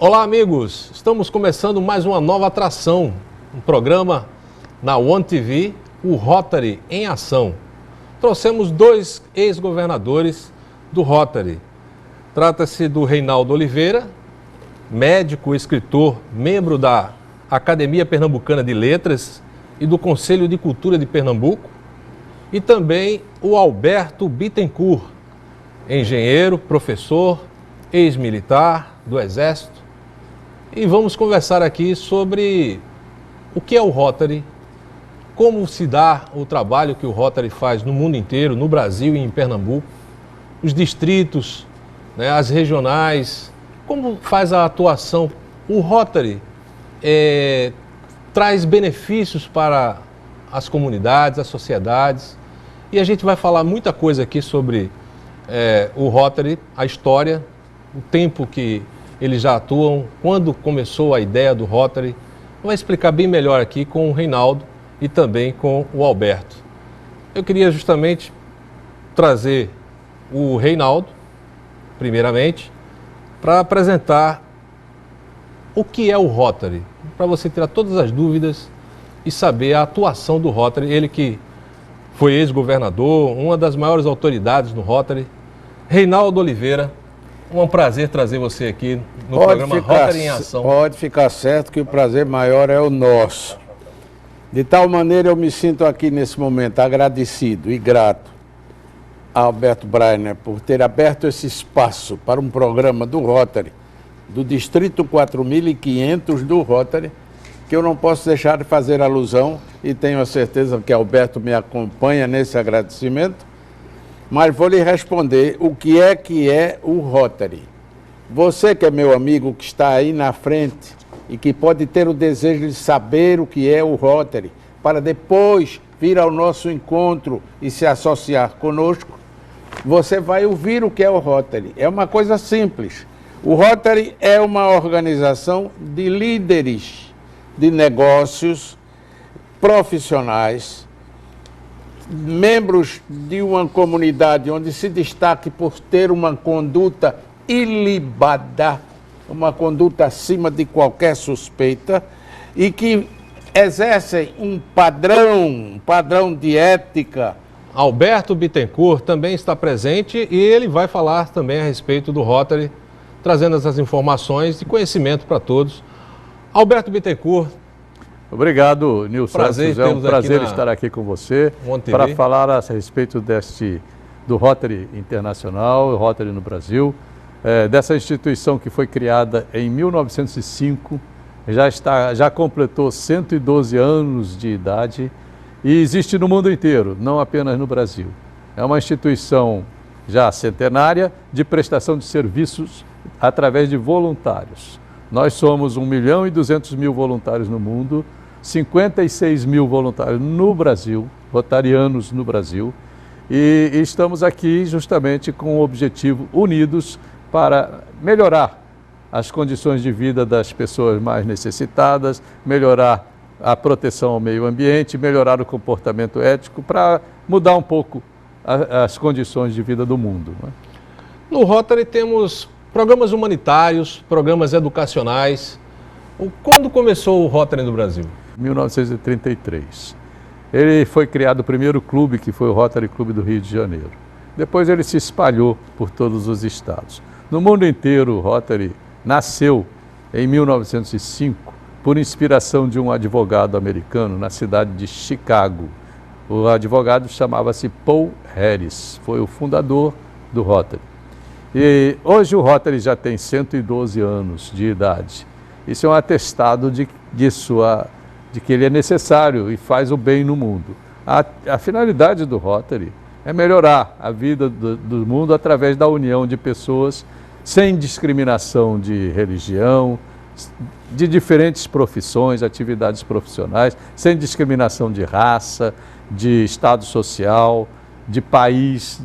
Olá, amigos! Estamos começando mais uma nova atração, um programa na One TV, o Rotary em Ação. Trouxemos dois ex-governadores do Rotary. Trata-se do Reinaldo Oliveira, médico, escritor, membro da Academia Pernambucana de Letras e do Conselho de Cultura de Pernambuco, e também o Alberto Bittencourt, engenheiro, professor, ex-militar do Exército. E vamos conversar aqui sobre o que é o Rotary, como se dá o trabalho que o Rotary faz no mundo inteiro, no Brasil e em Pernambuco, os distritos, as regionais, como faz a atuação. O Rotary traz benefícios para as comunidades, as sociedades, e a gente vai falar muita coisa aqui sobre o Rotary, a história, o tempo que eles já atuam, quando começou a ideia do Rotary. Vai explicar bem melhor aqui com o Reinaldo e também com o Alberto. Eu queria justamente trazer o Reinaldo, primeiramente, para apresentar o que é o Rotary, para você tirar todas as dúvidas e saber a atuação do Rotary. Ele que foi ex-governador, uma das maiores autoridades no Rotary. Reinaldo Oliveira, um prazer trazer você aqui no programa Rotary em Ação. Pode ficar certo que o prazer maior é o nosso. De tal maneira eu me sinto aqui nesse momento agradecido e grato a Alberto Breiner por ter aberto esse espaço para um programa do Rotary, do Distrito 4500 do Rotary, que eu não posso deixar de fazer alusão, e tenho a certeza que Alberto me acompanha nesse agradecimento. Mas vou lhe responder o que é o Rotary. Você que é meu amigo, que está aí na frente e que pode ter o desejo de saber o que é o Rotary, para depois vir ao nosso encontro e se associar conosco, você vai ouvir o que é o Rotary. É uma coisa simples. O Rotary é uma organização de líderes de negócios profissionais, membros de uma comunidade onde se destaque por ter uma conduta ilibada, uma conduta acima de qualquer suspeita, e que exercem um padrão de ética. Alberto Bittencourt também está presente e ele vai falar também a respeito do Rotary, trazendo essas informações e conhecimento para todos. Alberto Bittencourt. Obrigado, Nilson. É um prazer estar aqui com você para falar a respeito do Rotary Internacional, o Rotary no Brasil, dessa instituição que foi criada em 1905, já completou 112 anos de idade e existe no mundo inteiro, não apenas no Brasil. É uma instituição já centenária de prestação de serviços através de voluntários. Nós somos 1.200.000 voluntários no mundo, 56 mil voluntários no Brasil, rotarianos no Brasil, e estamos aqui justamente com o objetivo unidos para melhorar as condições de vida das pessoas mais necessitadas, melhorar a proteção ao meio ambiente, melhorar o comportamento ético, para mudar um pouco as condições de vida do mundo. No Rotary temos programas humanitários, programas educacionais. Quando começou o Rotary no Brasil? 1933. Ele foi criado o primeiro clube, que foi o Rotary Clube do Rio de Janeiro. Depois ele se espalhou por todos os estados. No mundo inteiro, o Rotary nasceu em 1905 por inspiração de um advogado americano na cidade de Chicago. O advogado chamava-se Paul Harris, foi o fundador do Rotary. E hoje o Rotary já tem 112 anos de idade. Isso é um atestado de que ele é necessário e faz o bem no mundo. A finalidade do Rotary é melhorar a vida do mundo através da união de pessoas sem discriminação de religião, de diferentes profissões, atividades profissionais, sem discriminação de raça, de estado social, de país.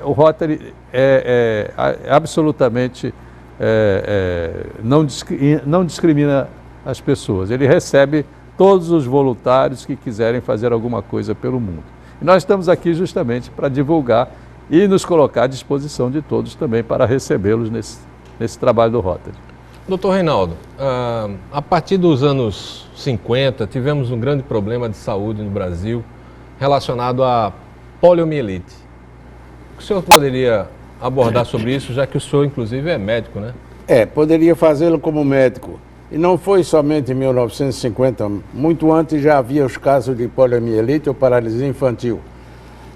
O Rotary é absolutamente não discrimina as pessoas. Ele recebe todos os voluntários que quiserem fazer alguma coisa pelo mundo. E nós estamos aqui justamente para divulgar e nos colocar à disposição de todos também para recebê-los nesse trabalho do Rotary. Doutor Reinaldo, a partir dos anos 50, tivemos um grande problema de saúde no Brasil relacionado à poliomielite. O senhor poderia abordar sobre isso, já que o senhor, inclusive, é médico, né? Poderia fazê-lo como médico. E não foi somente em 1950, muito antes já havia os casos de poliomielite ou paralisia infantil.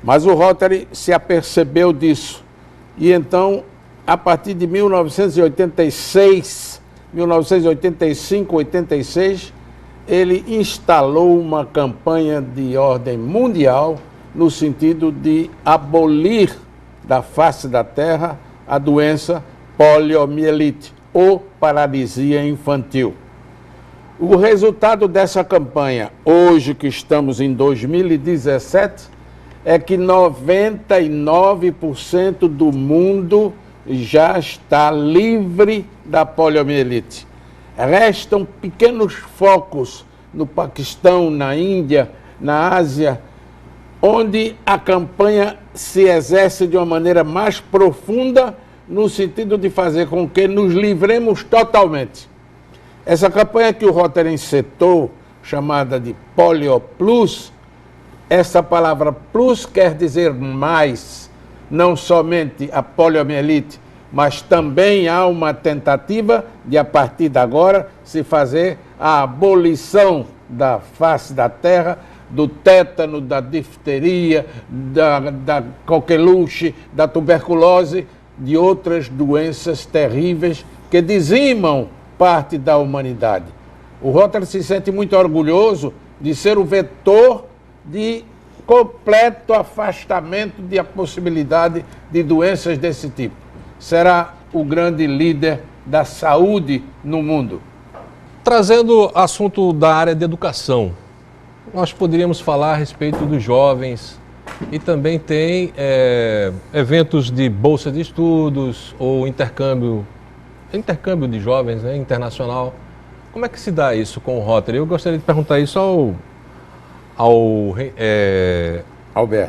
Mas o Rotary se apercebeu disso. E então, a partir de 1986, 1985, 86, ele instalou uma campanha de ordem mundial no sentido de abolir da face da terra a doença poliomielite ou paralisia infantil. O resultado dessa campanha, hoje que estamos em 2017, é que 99% do mundo já está livre da poliomielite. Restam pequenos focos no Paquistão, na Índia, na Ásia, onde a campanha se exerce de uma maneira mais profunda, no sentido de fazer com que nos livremos totalmente. Essa campanha que o Rotary encetou, chamada de Polio Plus, essa palavra plus quer dizer mais, não somente a poliomielite, mas também há uma tentativa de, a partir de agora, se fazer a abolição da face da terra, do tétano, da difteria, da coqueluche, da tuberculose, de outras doenças terríveis que dizimam parte da humanidade. O Rotary se sente muito orgulhoso de ser o vetor de completo afastamento da possibilidade de doenças desse tipo. Será o grande líder da saúde no mundo. Trazendo assunto da área de educação, nós poderíamos falar a respeito dos jovens e também tem eventos de bolsa de estudos ou intercâmbio de jovens, né, internacional. Como é que se dá isso com o Rotary? Eu gostaria de perguntar isso ao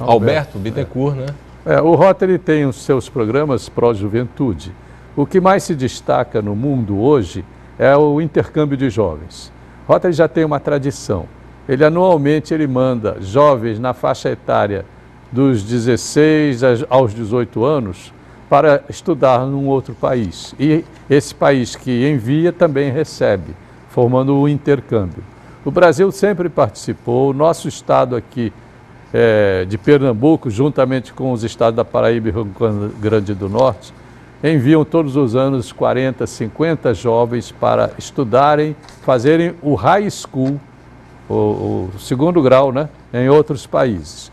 Alberto Bittencourt, né? O Rotary tem os seus programas pró-juventude. O que mais se destaca no mundo hoje é o intercâmbio de jovens. O Rotary já tem uma tradição. Anualmente ele manda jovens na faixa etária dos 16 aos 18 anos para estudar num outro país. E esse país que envia também recebe, formando um intercâmbio. O Brasil sempre participou, o nosso estado aqui de Pernambuco, juntamente com os estados da Paraíba e Rio Grande do Norte, enviam todos os anos 40, 50 jovens para estudarem, fazerem o high school, o segundo grau, né, em outros países.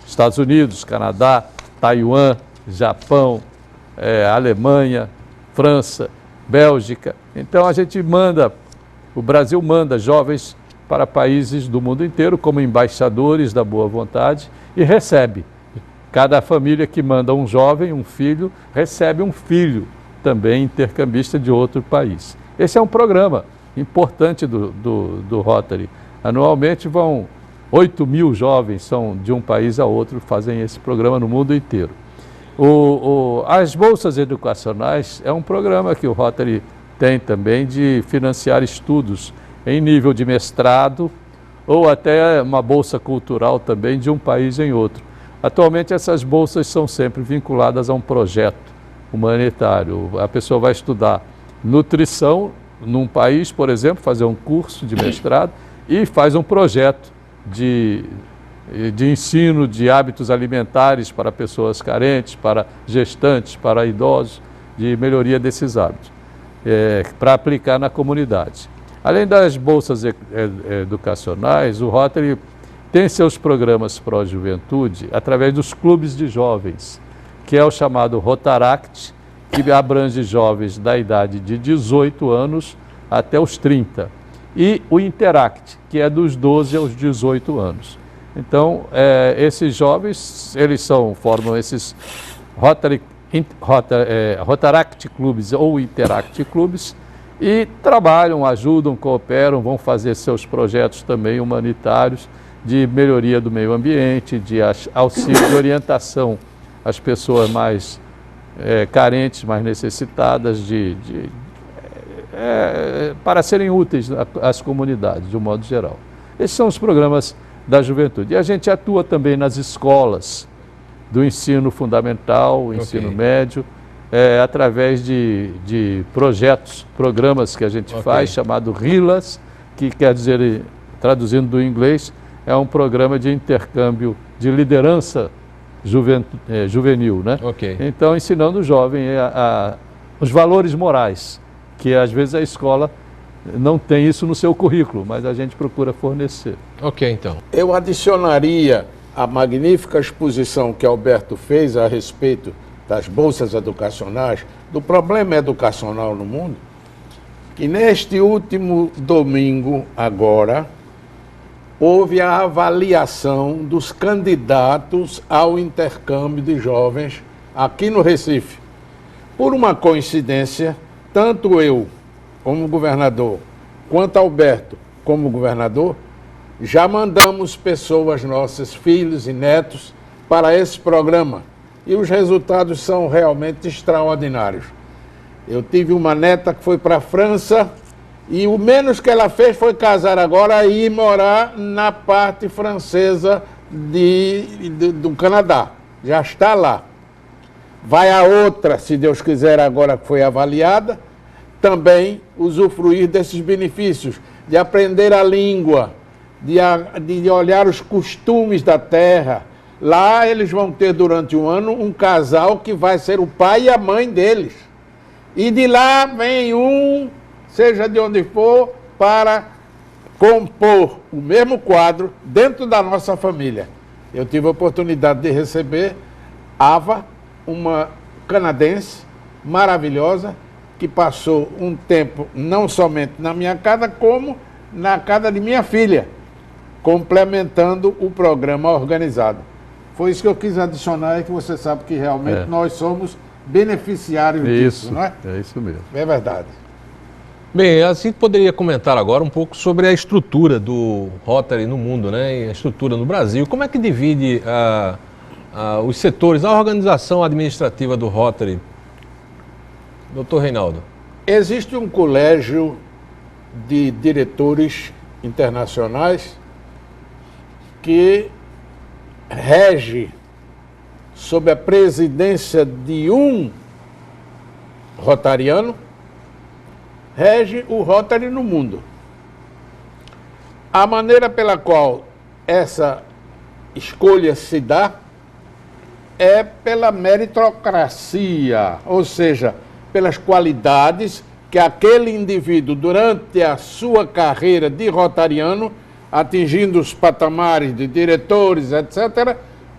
Estados Unidos, Canadá, Taiwan, Japão, Alemanha, França, Bélgica. Então o Brasil manda jovens para países do mundo inteiro como embaixadores da boa vontade e recebe. Cada família que manda um jovem, um filho, recebe um filho também intercambista de outro país. Esse é um programa importante do Rotary. Anualmente vão 8 mil jovens, são de um país a outro, fazem esse programa no mundo inteiro. As bolsas educacionais é um programa que o Rotary tem também de financiar estudos em nível de mestrado ou até uma bolsa cultural também de um país em outro. Atualmente essas bolsas são sempre vinculadas a um projeto humanitário. A pessoa vai estudar nutrição num país, por exemplo, fazer um curso de mestrado e faz um projeto de ensino de hábitos alimentares para pessoas carentes, para gestantes, para idosos, de melhoria desses hábitos, para aplicar na comunidade. Além das bolsas educacionais, o Rotary tem seus programas pró-juventude através dos clubes de jovens, que é o chamado Rotaract, que abrange jovens da idade de 18 anos até os 30. E o Interact, que é dos 12 aos 18 anos. Então, esses jovens, formam esses Rotaract Clubes ou Interact Clubes e trabalham, ajudam, cooperam, vão fazer seus projetos também humanitários de melhoria do meio ambiente, de auxílio, de orientação às pessoas mais carentes, mais necessitadas, de para serem úteis às comunidades, de um modo geral. Esses são os programas da juventude. E a gente atua também nas escolas do ensino fundamental, ensino médio, através de projetos, programas que a gente faz, chamado RILAS, que quer dizer, traduzindo do inglês, é um programa de intercâmbio de liderança juvenil, né? Então, ensinando o jovem os valores morais, que às vezes a escola não tem isso no seu currículo, mas a gente procura fornecer. Então. Eu adicionaria a magnífica exposição que Alberto fez a respeito das bolsas educacionais, do problema educacional no mundo, que neste último domingo, agora, houve a avaliação dos candidatos ao intercâmbio de jovens aqui no Recife. Por uma coincidência, tanto eu, como governador, quanto Alberto, como governador, já mandamos pessoas nossas, filhos e netos, para esse programa. E os resultados são realmente extraordinários. Eu tive uma neta que foi para a França e o menos que ela fez foi casar agora e ir morar na parte francesa do Canadá. Já está lá. Vai a outra, se Deus quiser, agora que foi avaliada, também usufruir desses benefícios, de aprender a língua, de olhar os costumes da terra. Lá eles vão ter durante um ano um casal que vai ser o pai e a mãe deles. E de lá vem um, seja de onde for, para compor o mesmo quadro dentro da nossa família. Eu tive a oportunidade de receber Ava, uma canadense maravilhosa, que passou um tempo não somente na minha casa, como na casa de minha filha, complementando o programa organizado. Foi isso que eu quis adicionar, e que você sabe que realmente nós somos beneficiários disso, não é? É isso mesmo. É verdade. Bem, a gente poderia comentar agora um pouco sobre a estrutura do Rotary no mundo, né? E a estrutura no Brasil. Como é que divide os setores, a organização administrativa do Rotary? Doutor Reinaldo. Existe um colégio de diretores internacionais que rege sob a presidência de um rotariano, rege o Rotary no mundo. A maneira pela qual essa escolha se dá é pela meritocracia, ou seja, pelas qualidades que aquele indivíduo, durante a sua carreira de rotariano, atingindo os patamares de diretores, etc.,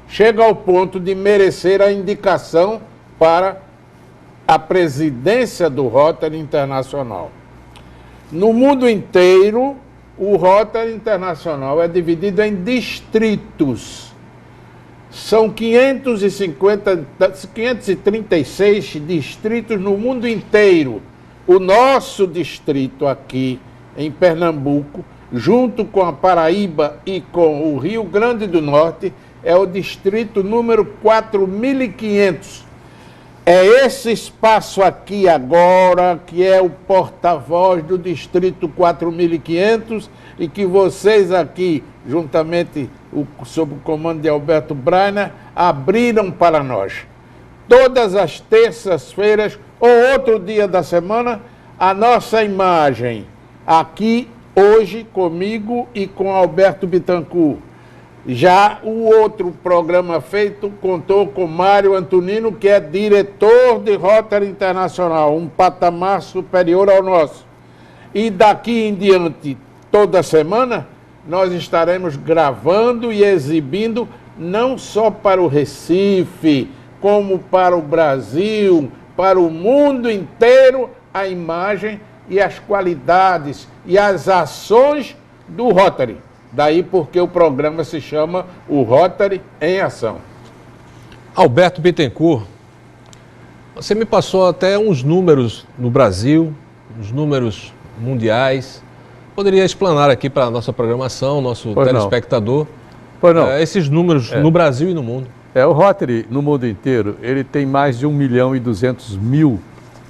chega ao ponto de merecer a indicação para a presidência do Rotary Internacional. No mundo inteiro, o Rotary Internacional é dividido em distritos. São 536 distritos no mundo inteiro. O nosso distrito aqui em Pernambuco, junto com a Paraíba e com o Rio Grande do Norte, é o distrito número 4.500. É esse espaço aqui agora que é o porta-voz do distrito 4.500 e que vocês aqui, juntamente sob o comando de Alberto Brainer, abriram para nós. Todas as terças-feiras ou outro dia da semana, a nossa imagem aqui hoje comigo e com Alberto Bittencourt. Já o outro programa feito contou com Mário Antonino, que é diretor de Rotary Internacional, um patamar superior ao nosso. E daqui em diante, toda semana, nós estaremos gravando e exibindo, não só para o Recife, como para o Brasil, para o mundo inteiro, a imagem e as qualidades e as ações do Rotary. Daí porque o programa se chama o Rotary em Ação. Alberto Bittencourt, você me passou até uns números no Brasil, uns números mundiais. Poderia explanar aqui para a nossa programação, nosso telespectador, esses números no Brasil e no mundo. O Rotary, no mundo inteiro, ele tem mais de 1.200.000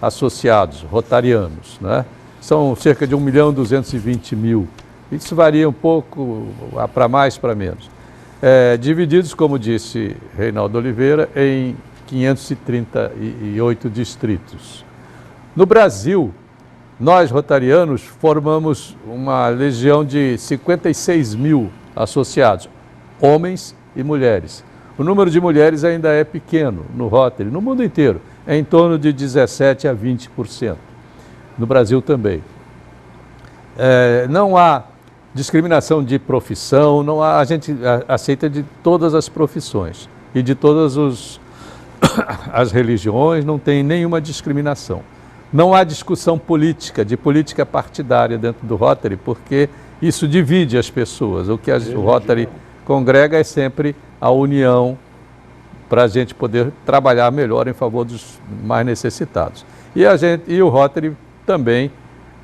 associados, rotarianos, né? são cerca de 1.220.000. Isso varia um pouco para mais, para menos. Divididos, como disse Reinaldo Oliveira, em 538 distritos. No Brasil, nós, rotarianos, formamos uma legião de 56.000 associados, homens e mulheres. O número de mulheres ainda é pequeno no Rotary, no mundo inteiro, é em torno de 17% a 20%. No Brasil também. Não há discriminação de profissão, a gente aceita de todas as profissões e de todas as religiões, não tem nenhuma discriminação. Não há discussão política, de política partidária dentro do Rotary, porque isso divide as pessoas. O que o Rotary congrega é sempre a união para a gente poder trabalhar melhor em favor dos mais necessitados. E o Rotary também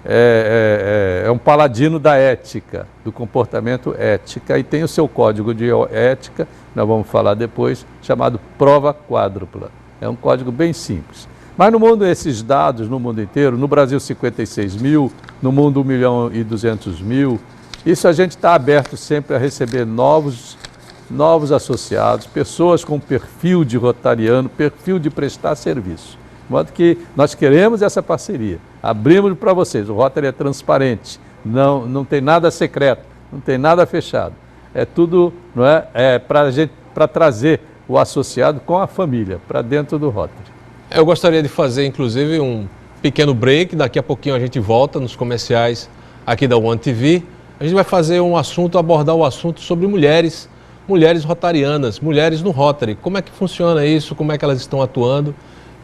é um paladino da ética, do comportamento ética, e tem o seu código de ética, nós vamos falar depois, chamado Prova Quádrupla. É um código bem simples. Mas no mundo, esses dados, no mundo inteiro, no Brasil 56.000, no mundo 1.200.000, isso a gente está aberto sempre a receber novos associados, pessoas com perfil de rotariano, perfil de prestar serviço. De modo que nós queremos essa parceria, abrimos para vocês, o Rotary é transparente, não tem nada secreto, não tem nada fechado. É tudo, não é para trazer o associado com a família, para dentro do Rotary. Eu gostaria de fazer, inclusive, um pequeno break. Daqui a pouquinho a gente volta nos comerciais aqui da One TV. A gente vai fazer abordar o assunto sobre mulheres rotarianas, mulheres no Rotary. Como é que funciona isso, como é que elas estão atuando.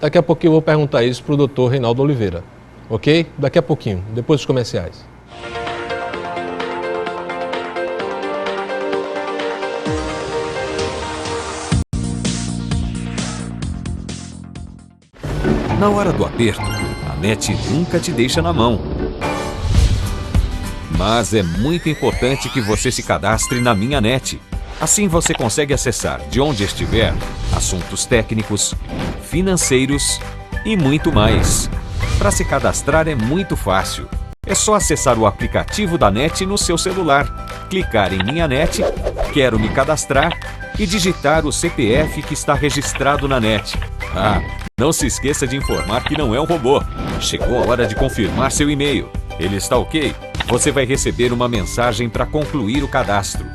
Daqui a pouquinho eu vou perguntar isso para o doutor Reinaldo Oliveira. Ok? Daqui a pouquinho, depois dos comerciais. Na hora do aperto, a NET nunca te deixa na mão. Mas é muito importante que você se cadastre na Minha NET. Assim você consegue acessar de onde estiver assuntos técnicos, financeiros e muito mais. Para se cadastrar é muito fácil. É só acessar o aplicativo da NET no seu celular, clicar em Minha NET, Quero me cadastrar e digitar o CPF que está registrado na NET. Não se esqueça de informar que não é um robô. Chegou a hora de confirmar seu e-mail. Ele está ok? Você vai receber uma mensagem para concluir o cadastro.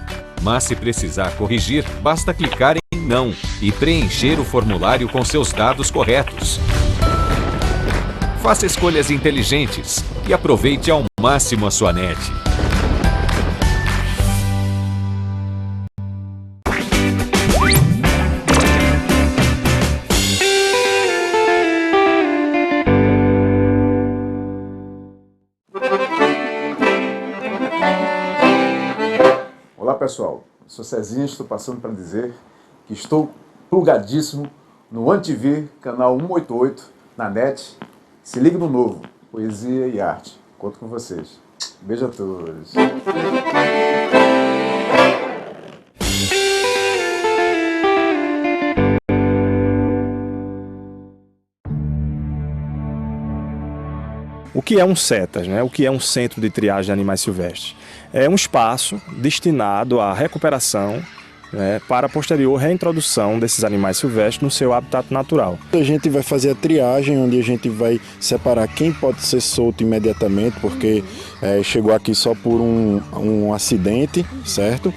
Mas se precisar corrigir, basta clicar em Não e preencher o formulário com seus dados corretos. Faça escolhas inteligentes e aproveite ao máximo a sua NET. Olá pessoal, eu sou Cezinha, estou passando para dizer que estou plugadíssimo no One TV, canal 188, na NET. Se liga no novo, poesia e arte. Conto com vocês. Beijo a todos. O que é um CETAS, né? O que é um Centro de Triagem de Animais Silvestres? É um espaço destinado à recuperação, né, para a posterior reintrodução desses animais silvestres no seu habitat natural. A gente vai fazer a triagem, onde a gente vai separar quem pode ser solto imediatamente, porque chegou aqui só por um acidente, certo?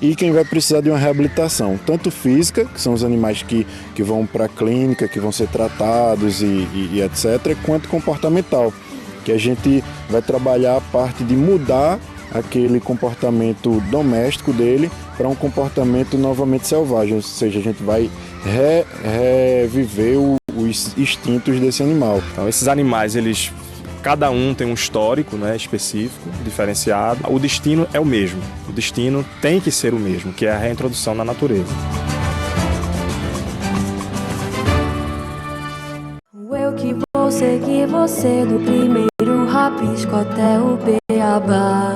E quem vai precisar de uma reabilitação, tanto física, que são os animais que vão para a clínica, que vão ser tratados e etc., quanto comportamental, que a gente vai trabalhar a parte de mudar aquele comportamento doméstico dele para um comportamento novamente selvagem, ou seja, a gente vai reviver os instintos desse animal. Então, esses animais, cada um tem um histórico, né, específico, diferenciado. O destino é o mesmo, o destino tem que ser o mesmo, que é a reintrodução na natureza. Eu que vou seguir você do primeiro rabisco até o beabá.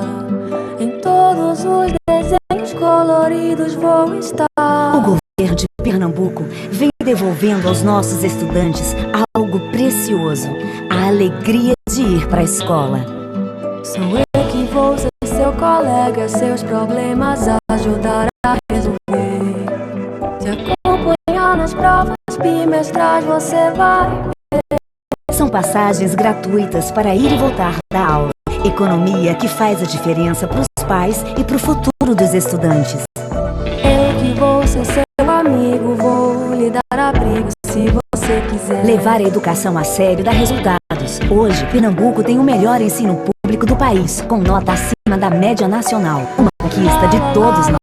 Em todos os desenhos coloridos vou estar. O governo de Pernambuco vem devolvendo aos nossos estudantes algo precioso: a alegria de ir para a escola. Sou eu que vou ser seu colega, seus problemas ajudar a resolver. Te acompanhar nas provas bimestrais você vai. São passagens gratuitas para ir e voltar da aula. Economia que faz a diferença para os pais e para o futuro dos estudantes. Eu que vou ser seu amigo, vou lhe dar abrigo se você quiser. Levar a educação a sério dá resultados. Hoje, Pernambuco tem o melhor ensino público do país, com nota acima da média nacional. Uma conquista de todos nós.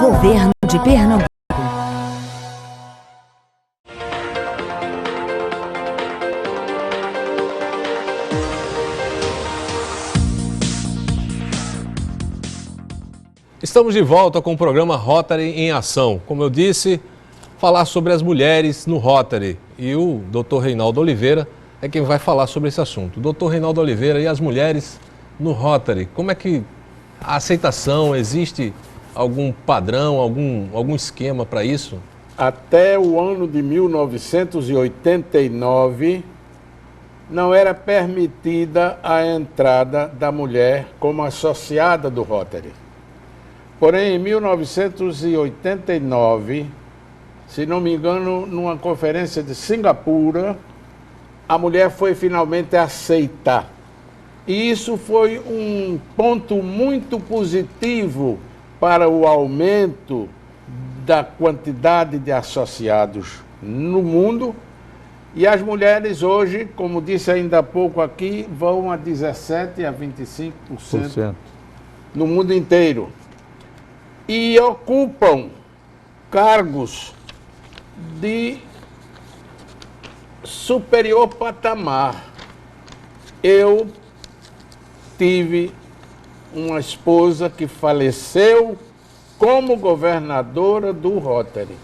Governo de Pernambuco. Estamos de volta com o programa Rotary em Ação. Como eu disse, falar sobre as mulheres no Rotary. E o Dr. Reinaldo Oliveira é quem vai falar sobre esse assunto. Dr. Reinaldo Oliveira, e as mulheres no Rotary? Como é que a aceitação, existe algum padrão, algum esquema para isso? Até o ano de 1989, não era permitida a entrada da mulher como associada do Rotary. Porém, em 1989, se não me engano, numa conferência de Singapura, a mulher foi finalmente aceita. E isso foi um ponto muito positivo para o aumento da quantidade de associados no mundo. E as mulheres hoje, como disse ainda há pouco aqui, vão a 17% a 25% no mundo inteiro. E ocupam cargos de superior patamar. Eu tive uma esposa que faleceu como governadora do Rotary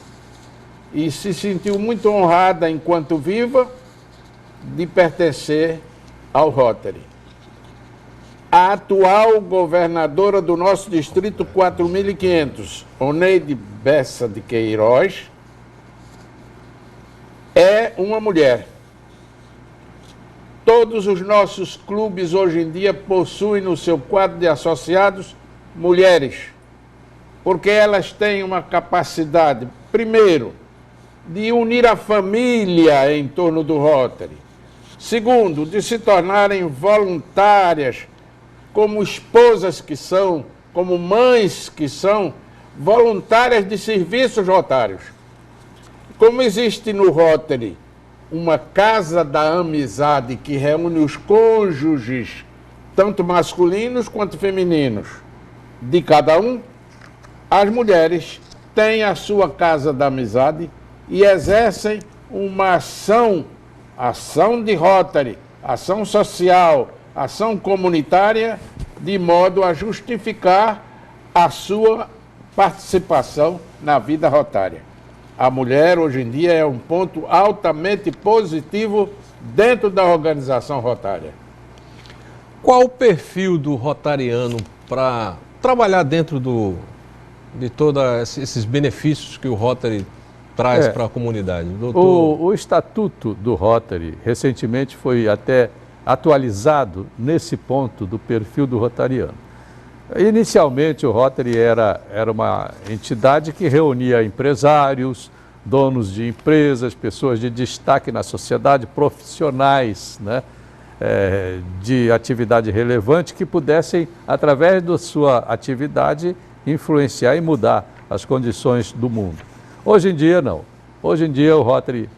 e se sentiu muito honrada, enquanto viva, de pertencer ao Rotary. A atual governadora do nosso distrito 4.500, Oneide Bessa de Queiroz, é uma mulher. Todos os nossos clubes hoje em dia possuem no seu quadro de associados mulheres, porque elas têm uma capacidade, primeiro, de unir a família em torno do Rotary. Segundo, de se tornarem voluntárias, como esposas que são, como mães que são, voluntárias de serviços rotários. Como existe no Rotary uma casa da amizade que reúne os cônjuges, tanto masculinos quanto femininos, de cada um, as mulheres têm a sua casa da amizade e exercem uma ação de Rotary, ação social, ação comunitária, de modo a justificar a sua participação na vida rotária. A mulher, hoje em dia, é um ponto altamente positivo dentro da organização rotária. Qual o perfil do rotariano para trabalhar dentro de todos esses benefícios que o Rotary traz para a comunidade? Doutor... O estatuto do Rotary recentemente foi até atualizado nesse ponto do perfil do rotariano. Inicialmente o Rotary era uma entidade que reunia empresários, donos de empresas, pessoas de destaque na sociedade, profissionais, né, de atividade relevante que pudessem, através da sua atividade, influenciar e mudar as condições do mundo. Hoje em dia não. Hoje em dia o Rotary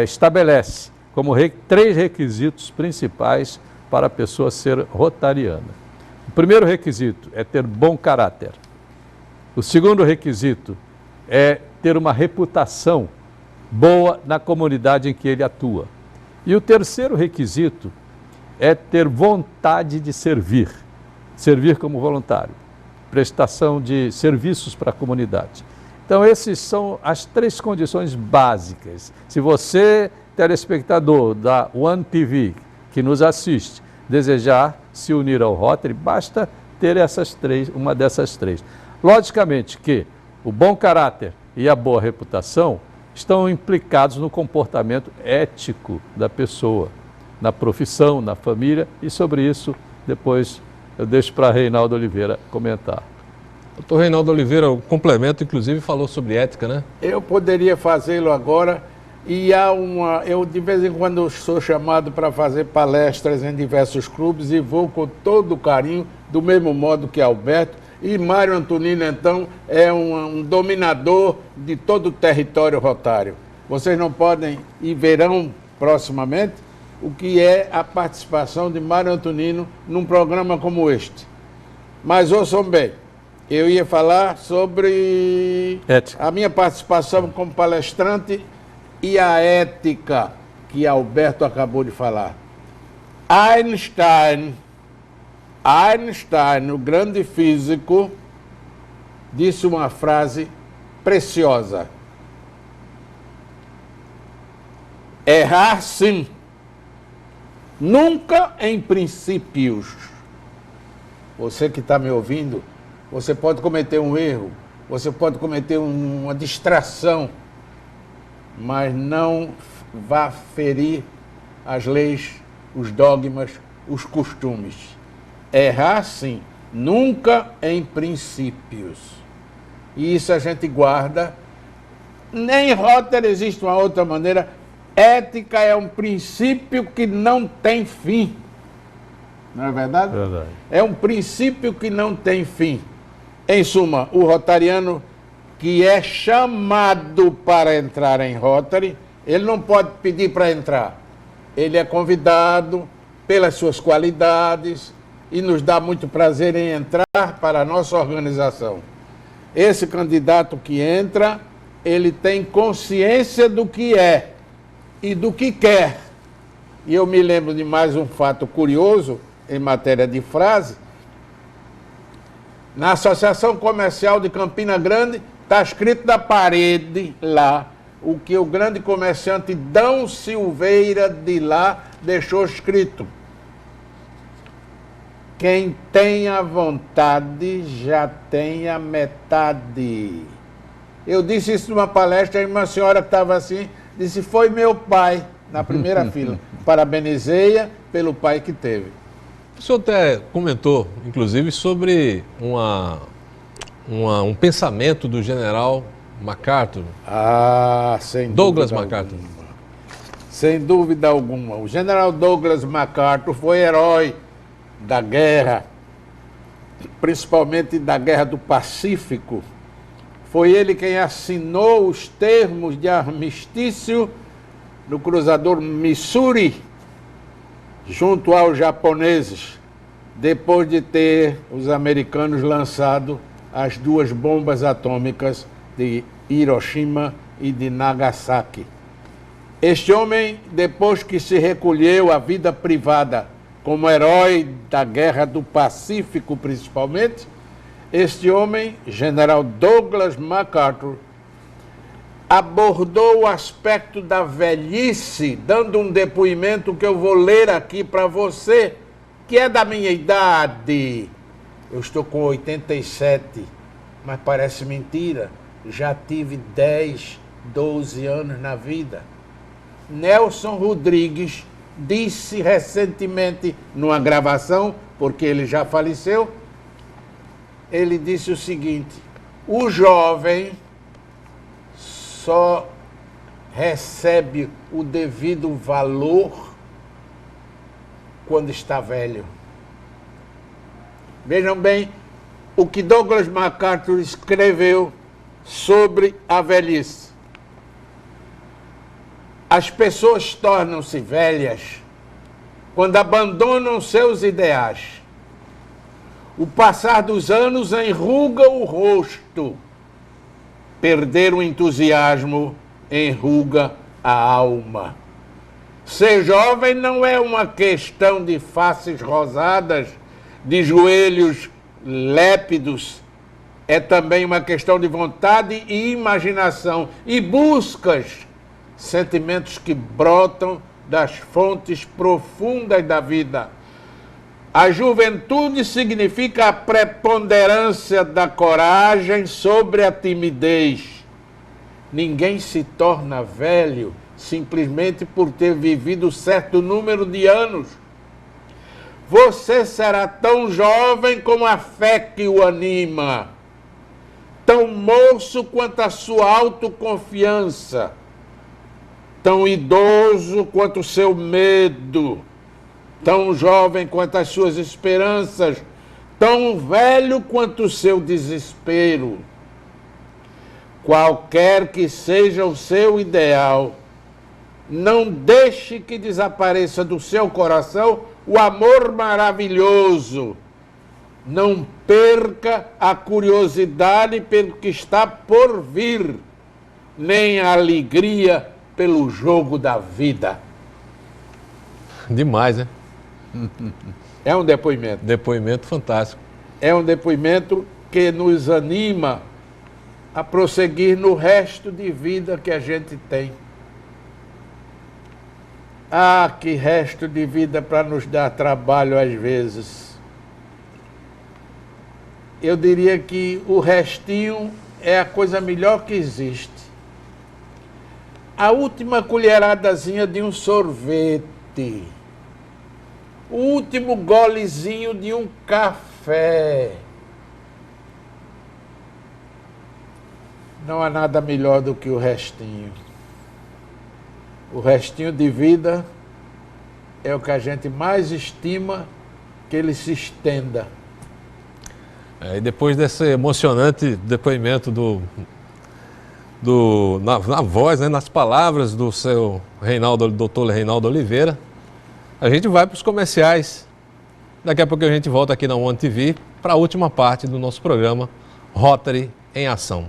estabelece como 3 requisitos principais para a pessoa ser rotariana. O primeiro requisito é ter bom caráter. O segundo requisito é ter uma reputação boa na comunidade em que ele atua. E o terceiro requisito é ter vontade de servir como voluntário, prestação de serviços para a comunidade. Então, essas são as 3 condições básicas. Se você, telespectador da One TV, que nos assiste, desejar se unir ao Rotary, basta ter uma dessas 3. Logicamente que o bom caráter e a boa reputação estão implicados no comportamento ético da pessoa. na profissão, na família, e sobre isso depois eu deixo para Reinaldo Oliveira comentar. Doutor Reinaldo Oliveira, o complemento, inclusive, falou sobre ética, né? Eu poderia fazê-lo agora e eu de vez em quando sou chamado para fazer palestras em diversos clubes e vou com todo o carinho, do mesmo modo que Alberto. E Mário Antonino, então, é um dominador de todo o território rotário. Vocês não podem e verão proximamente o que é a participação de Mário Antonino num programa como este. Mas ouçam bem, eu ia falar sobre ética. A minha participação como palestrante e a ética que Alberto acabou de falar. Einstein, o grande físico, disse uma frase preciosa. Errar, sim. Nunca em princípios. Você que está me ouvindo, você pode cometer um erro, você pode cometer uma distração, mas não vá ferir as leis, os dogmas, os costumes. Errar, sim, nunca em princípios. E isso a gente guarda. Nem em Rotary existe uma outra maneira. Ética é um princípio que não tem fim. Não é verdade? Verdade. É um princípio que não tem fim. Em suma, o rotariano que é chamado para entrar em Rotary, ele não pode pedir para entrar. Ele é convidado pelas suas qualidades e nos dá muito prazer em entrar para a nossa organização. Esse candidato que entra, ele tem consciência do que é e do que quer. E eu me lembro de mais um fato curioso em matéria de frase. Na Associação Comercial de Campina Grande, está escrito na parede lá, o que o grande comerciante Dão Silveira de lá deixou escrito. Quem tem a vontade já tem a metade. Eu disse isso numa palestra e uma senhora que estava assim, disse, foi meu pai, na primeira fila. Parabenizei-a pelo pai que teve. O senhor até comentou, inclusive, sobre um pensamento do general MacArthur. Sem dúvida Douglas MacArthur. alguma. Sem dúvida alguma. O general Douglas MacArthur foi herói da guerra, principalmente da Guerra do Pacífico. Foi ele quem assinou os termos de armistício no cruzador Missouri, junto aos japoneses, depois de ter os americanos lançado as duas bombas atômicas de Hiroshima e de Nagasaki. Este homem, depois que se recolheu à vida privada como herói da Guerra do Pacífico principalmente, este homem, general Douglas MacArthur, abordou o aspecto da velhice, dando um depoimento que eu vou ler aqui para você, que é da minha idade. Eu estou com 87, mas parece mentira. Já tive 10, 12 anos na vida. Nelson Rodrigues disse recentemente, numa gravação, porque ele já faleceu, ele disse o seguinte: o jovem só recebe o devido valor quando está velho. Vejam bem o que Douglas MacArthur escreveu sobre a velhice. As pessoas tornam-se velhas quando abandonam seus ideais. O passar dos anos enruga o rosto. Perder o entusiasmo enruga a alma. Ser jovem não é uma questão de faces rosadas, de joelhos lépidos. É também uma questão de vontade e imaginação e buscas, sentimentos que brotam das fontes profundas da vida. A juventude significa a preponderância da coragem sobre a timidez. Ninguém se torna velho simplesmente por ter vivido certo número de anos. Você será tão jovem como a fé que o anima, tão moço quanto a sua autoconfiança, tão idoso quanto o seu medo, tão jovem quanto as suas esperanças, tão velho quanto o seu desespero. Qualquer que seja o seu ideal, não deixe que desapareça do seu coração o amor maravilhoso. Não perca a curiosidade pelo que está por vir, nem a alegria pelo jogo da vida. Demais, né? É um depoimento. Depoimento fantástico. É um depoimento que nos anima a prosseguir no resto de vida que a gente tem. Ah, que resto de vida para nos dar trabalho às vezes. Eu diria que o restinho é a coisa melhor que existe. A última colheradazinha de um sorvete. O último golezinho de um café. Não há nada melhor do que o restinho. O restinho de vida é o que a gente mais estima que ele se estenda. E depois desse emocionante depoimento na voz, né, nas palavras do seu doutor Reinaldo Oliveira, a gente vai para os comerciais. Daqui a pouco a gente volta aqui na One TV para a última parte do nosso programa Rotary em Ação.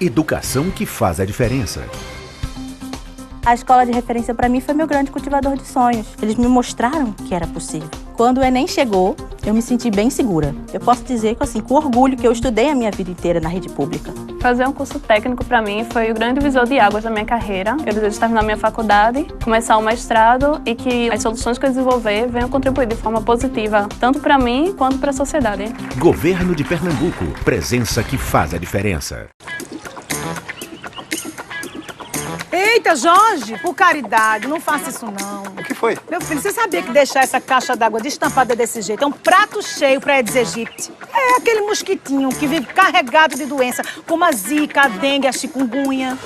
Educação que faz a diferença. A escola de referência para mim foi meu grande cultivador de sonhos. Eles me mostraram que era possível. Quando o Enem chegou, eu me senti bem segura. Eu posso dizer que, assim, com orgulho, que eu estudei a minha vida inteira na rede pública. Fazer um curso técnico para mim foi o grande divisor de águas da minha carreira. Eu desejo terminar minha faculdade, começar um mestrado e que as soluções que eu desenvolver venham contribuir de forma positiva, tanto para mim quanto para a sociedade. Governo de Pernambuco, presença que faz a diferença. Eita, Jorge, por caridade, não faça isso não. O que foi? Meu filho, você sabia que deixar essa caixa d'água destampada desse jeito é um prato cheio para Aedes aegypti? É aquele mosquitinho que vive carregado de doença, como a zika, a dengue, a chikungunya.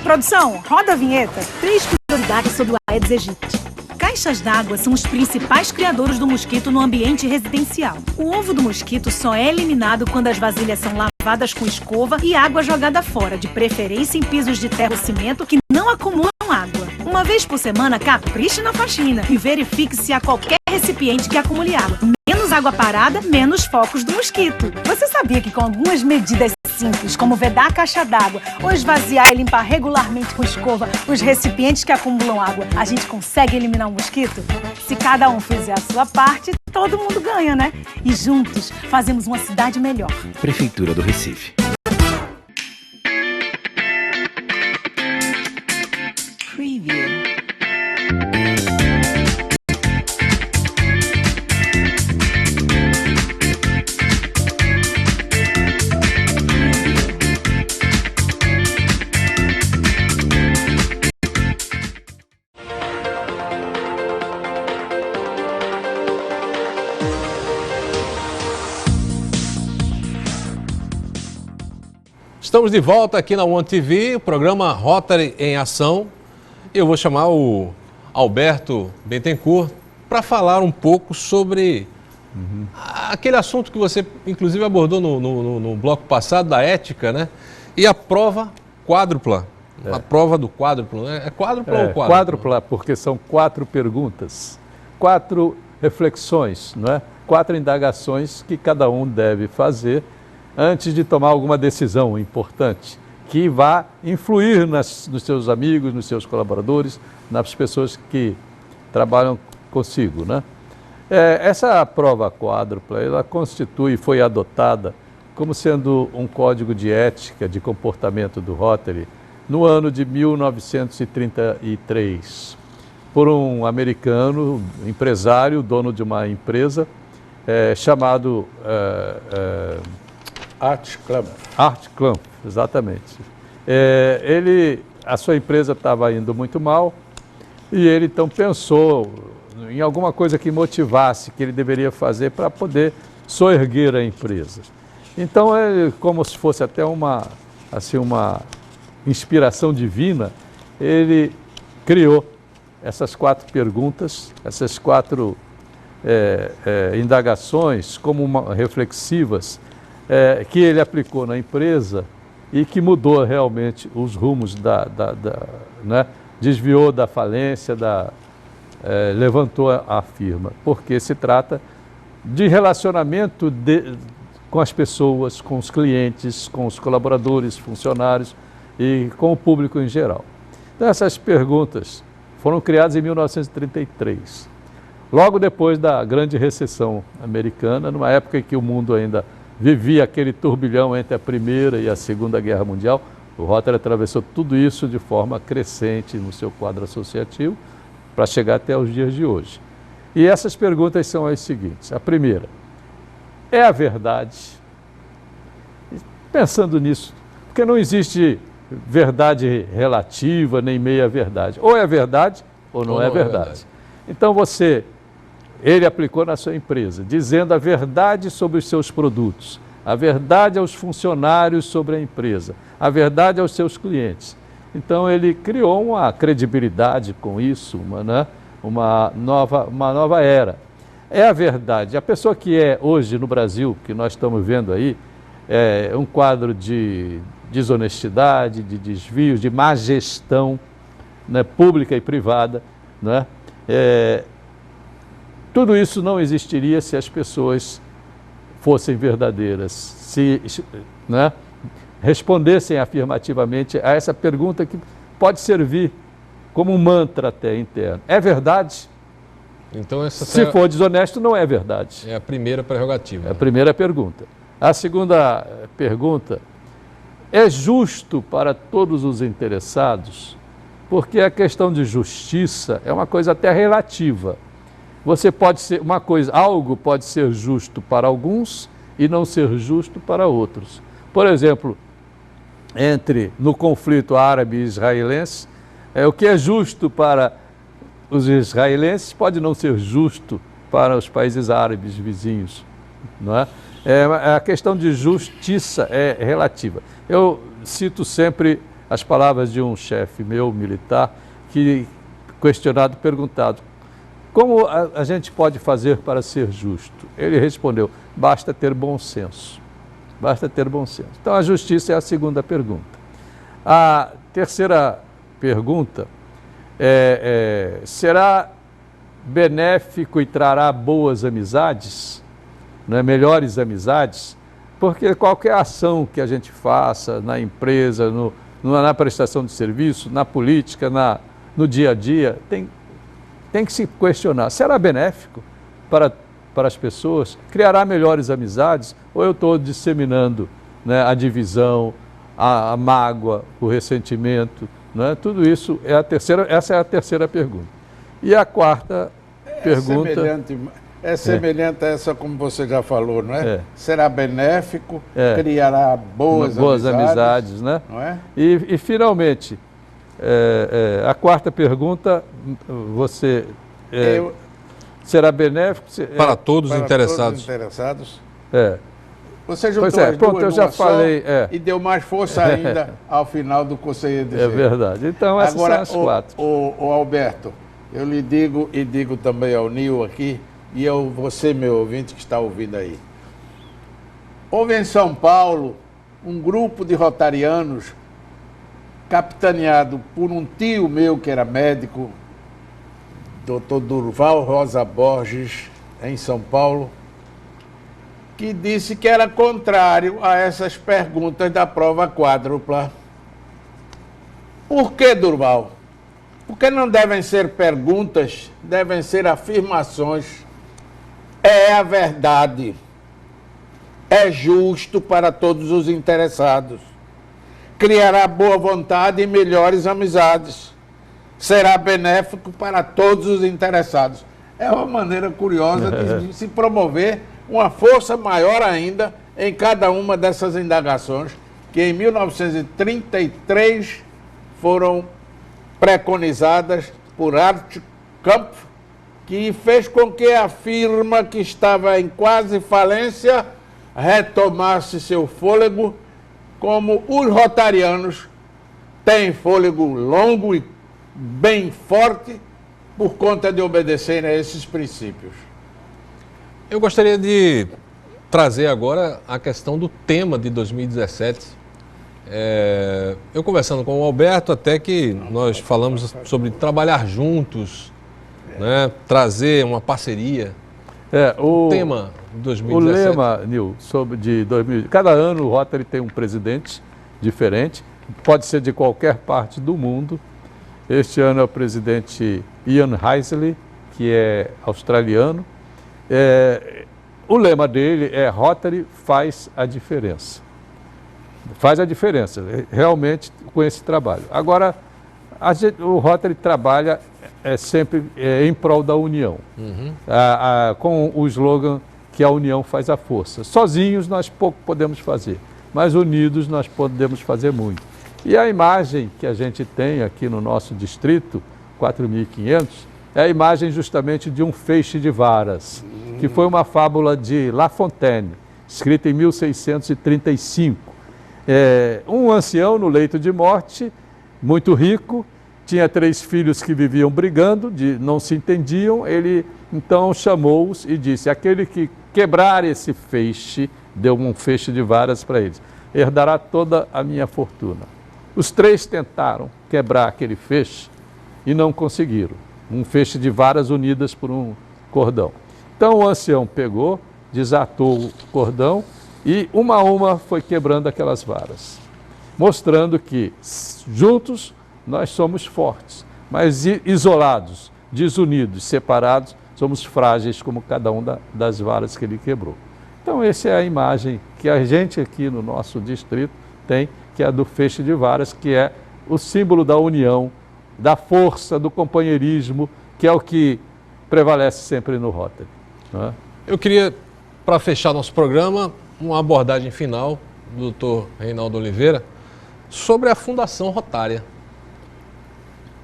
Produção, roda a vinheta. 3 prioridades sobre o Aedes aegypti. Caixas d'água são os principais criadores do mosquito no ambiente residencial. O ovo do mosquito só é eliminado quando as vasilhas são lavadas com escova e água jogada fora, de preferência em pisos de terra ou cimento que não acumulam água. Uma vez por semana, capriche na faxina e verifique se há qualquer recipiente que acumule água. Menos água parada, menos focos do mosquito. Você sabia que com algumas medidas simples, como vedar a caixa d'água ou esvaziar e limpar regularmente com escova os recipientes que acumulam água, a gente consegue eliminar um mosquito? Se cada um fizer a sua parte, todo mundo ganha, né? E juntos fazemos uma cidade melhor. Prefeitura do Recife. Preview. Estamos de volta aqui na One TV, o programa Rotary em Ação. Eu vou chamar o Alberto Bittencourt para falar um pouco sobre aquele assunto que você, inclusive, abordou no bloco passado, da ética, né? E a prova quádrupla. A prova do quádruplo, né? É quádrupla ou quádrupla? Quádrupla, porque são 4 perguntas, 4 reflexões, não é? 4 indagações que cada um deve fazer antes de tomar alguma decisão importante, que vá influir nos seus amigos, nos seus colaboradores, nas pessoas que trabalham consigo, né? Essa prova quádrupla, ela constitui, foi adotada como sendo um código de ética, de comportamento do Rotary, no ano de 1933, por um americano, empresário, dono de uma empresa, chamado Art Club. Art Club, exatamente. A sua empresa estava indo muito mal e ele então pensou em alguma coisa que motivasse, que ele deveria fazer para poder soerguer a empresa. Então, como se fosse até uma inspiração divina, ele criou essas 4 perguntas, essas 4 indagações como reflexivas, que ele aplicou na empresa e que mudou realmente os rumos né? Desviou da falência, levantou a firma, porque se trata de relacionamento com as pessoas, com os clientes, com os colaboradores, funcionários e com o público em geral. Então, essas perguntas foram criadas em 1933, logo depois da grande recessão americana, numa época em que o mundo ainda vivia aquele turbilhão entre a Primeira e a Segunda Guerra Mundial. O Rotary atravessou tudo isso de forma crescente no seu quadro associativo para chegar até os dias de hoje. E essas perguntas são as seguintes. A primeira, é a verdade? Pensando nisso, porque não existe verdade relativa nem meia verdade. Ou é verdade ou não é verdade. Então ele aplicou na sua empresa, dizendo a verdade sobre os seus produtos, a verdade aos funcionários sobre a empresa, a verdade aos seus clientes. Então ele criou uma credibilidade com isso, uma nova era. É a verdade. A pessoa que hoje no Brasil, que nós estamos vendo aí, é um quadro de desonestidade, de desvios, de má gestão, né, pública e privada, né? Tudo isso não existiria se as pessoas fossem verdadeiras, se respondessem afirmativamente a essa pergunta que pode servir como um mantra até interno. É verdade? Então, se for desonesto, não é verdade. É a primeira prerrogativa. É a primeira pergunta. A segunda pergunta, é justo para todos os interessados? Porque a questão de justiça é uma coisa até relativa. Você pode ser algo pode ser justo para alguns e não ser justo para outros. Por exemplo, no conflito árabe-israelense, o que é justo para os israelenses pode não ser justo para os países árabes vizinhos, não é? A questão de justiça é relativa. Eu cito sempre as palavras de um chefe meu, militar, que, questionado, perguntado, como a gente pode fazer para ser justo? Ele respondeu, basta ter bom senso. Basta ter bom senso. Então, a justiça é a segunda pergunta. A terceira pergunta será benéfico e trará boas amizades, né, melhores amizades? Porque qualquer ação que a gente faça na empresa, na prestação de serviço, na política, no dia a dia, tem que se questionar, será benéfico para as pessoas? Criará melhores amizades? Ou eu estou disseminando, né, a divisão, a mágoa, o ressentimento? Né? Tudo isso essa é a terceira pergunta. E a quarta pergunta... É semelhante a essa, como você já falou, não é? Será benéfico, criará boas amizades, né? Não é? E finalmente, a quarta pergunta, será benéfico para todos os interessados. Você juntou as duas eu já falei. E deu mais força ainda ao final do conselho de É verdade. Então, essas são as 4. O Alberto, eu lhe digo e digo também ao Nil aqui, e você, meu ouvinte que está ouvindo aí. Houve em São Paulo um grupo de rotarianos capitaneado por um tio meu que era médico, Dr. Durval Rosa Borges, em São Paulo, que disse que era contrário a essas perguntas da prova quádrupla. Por que, Durval? Porque não devem ser perguntas, devem ser afirmações. É a verdade. é justo para todos os interessados, criará boa vontade e melhores amizades, será benéfico para todos os interessados. É uma maneira curiosa de se promover uma força maior ainda em cada uma dessas indagações que em 1933 foram preconizadas por Art Kampf, que fez com que a firma que estava em quase falência retomasse seu fôlego, como os rotarianos têm fôlego longo e bem forte por conta de obedecerem a esses princípios. Eu gostaria de trazer agora a questão do tema de 2017. Eu conversando com o Alberto, até que nós falamos sobre trabalhar juntos, né, trazer uma parceria. O tema de 2017. O lema, Nil, de 2000, cada ano o Rotary tem um presidente diferente, pode ser de qualquer parte do mundo. Este ano é o presidente Ian Heisley, que é australiano. O lema dele é Rotary faz a diferença. Faz a diferença, realmente, com esse trabalho. Agora, o Rotary trabalha sempre em prol da união, com o slogan que a união faz a força. Sozinhos nós pouco podemos fazer, mas unidos nós podemos fazer muito. E a imagem que a gente tem aqui no nosso distrito, 4.500, é a imagem justamente de um feixe de varas, que foi uma fábula de La Fontaine, escrita em 1635. Um ancião no leito de morte, muito rico, tinha 3 filhos que viviam brigando, não se entendiam. Ele então chamou-os e disse: aquele que quebrar esse feixe, deu um feixe de varas para eles, herdará toda a minha fortuna. Os 3 tentaram quebrar aquele feixe e não conseguiram. Um feixe de varas unidas por um cordão. Então o ancião pegou, desatou o cordão e uma a uma foi quebrando aquelas varas, mostrando que juntos nós somos fortes, mas isolados, desunidos, separados, somos frágeis como cada um das varas que ele quebrou. Então essa é a imagem que a gente aqui no nosso distrito tem, que é a do feixe de varas, que é o símbolo da união, da força, do companheirismo, que é o que prevalece sempre no Rotary. Não é? Eu queria, para fechar nosso programa, uma abordagem final do Dr. Reinaldo Oliveira sobre a Fundação Rotária.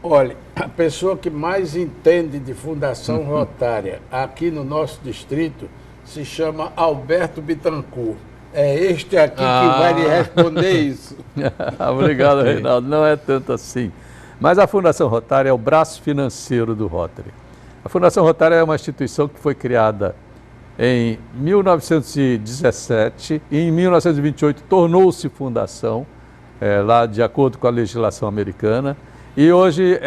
Olha, a pessoa que mais entende de Fundação Rotária aqui no nosso distrito se chama Alberto Bittencourt. É este aqui que vai lhe responder isso. Obrigado, Reinaldo. Não é tanto assim. Mas a Fundação Rotária é o braço financeiro do Rotary. A Fundação Rotária é uma instituição que foi criada em 1917 e em 1928 tornou-se fundação, lá de acordo com a legislação americana. E hoje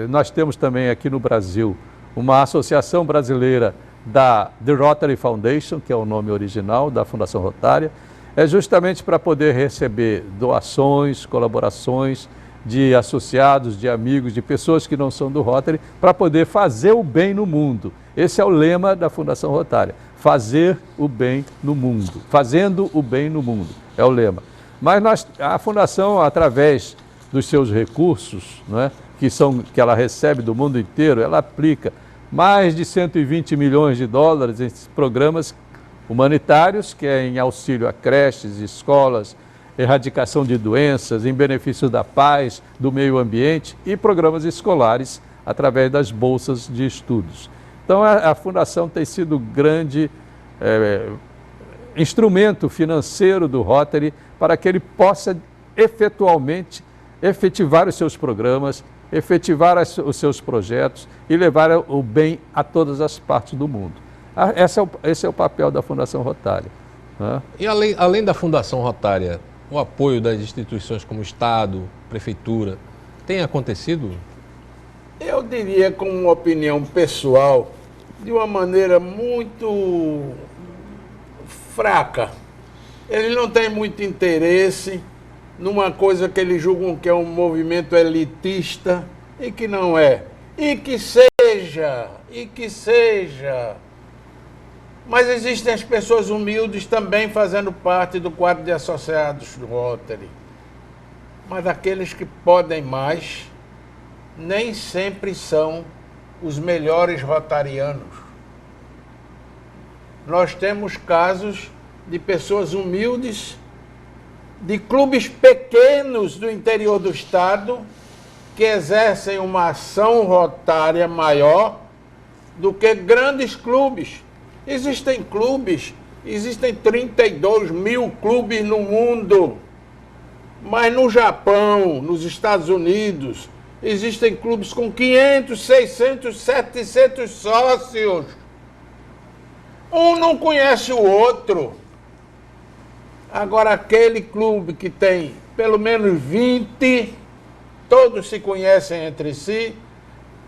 nós temos também aqui no Brasil uma associação brasileira da The Rotary Foundation, que é o nome original da Fundação Rotária, justamente para poder receber doações, colaborações de associados, de amigos, de pessoas que não são do Rotary, para poder fazer o bem no mundo. Esse é o lema da Fundação Rotária, fazer o bem no mundo, fazendo o bem no mundo, é o lema. Mas a Fundação, através dos seus recursos, não é, que ela recebe do mundo inteiro, ela aplica mais de 120 milhões de dólares em programas humanitários, que é em auxílio a creches, escolas, erradicação de doenças, em benefício da paz, do meio ambiente, e programas escolares através das bolsas de estudos. Então a Fundação tem sido grande instrumento financeiro do Rotary para que ele possa efetivar os seus programas, efetivar os seus projetos e levar o bem a todas as partes do mundo. Esse é o papel da Fundação Rotária. Né? E além da Fundação Rotária, o apoio das instituições como Estado, Prefeitura, tem acontecido? Eu diria, com uma opinião pessoal, de uma maneira muito fraca. Eles não têm muito interesse numa coisa que eles julgam que é um movimento elitista e que não é. E que seja Mas existem as pessoas humildes também fazendo parte do quadro de associados do Rotary. Mas aqueles que podem mais, nem sempre são os melhores rotarianos. Nós temos casos de pessoas humildes, de clubes pequenos do interior do estado, que exercem uma ação rotária maior do que grandes clubes. Existem clubes, existem 32 mil clubes no mundo, mas no Japão, nos Estados Unidos, existem clubes com 500, 600, 700 sócios. Um não conhece o outro. Agora, aquele clube que tem pelo menos 20, todos se conhecem entre si,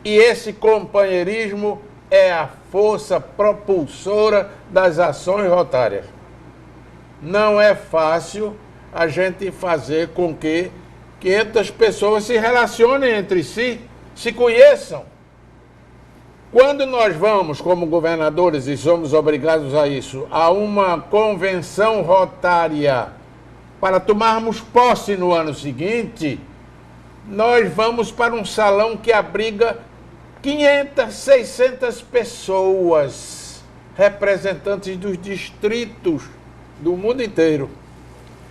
e esse companheirismo é a força propulsora das ações rotárias. Não é fácil a gente fazer com que 500 pessoas se relacionem entre si, se conheçam. Quando nós vamos, como governadores, e somos obrigados a isso, a uma convenção rotária para tomarmos posse no ano seguinte, nós vamos para um salão que abriga 500, 600 pessoas, representantes dos distritos do mundo inteiro.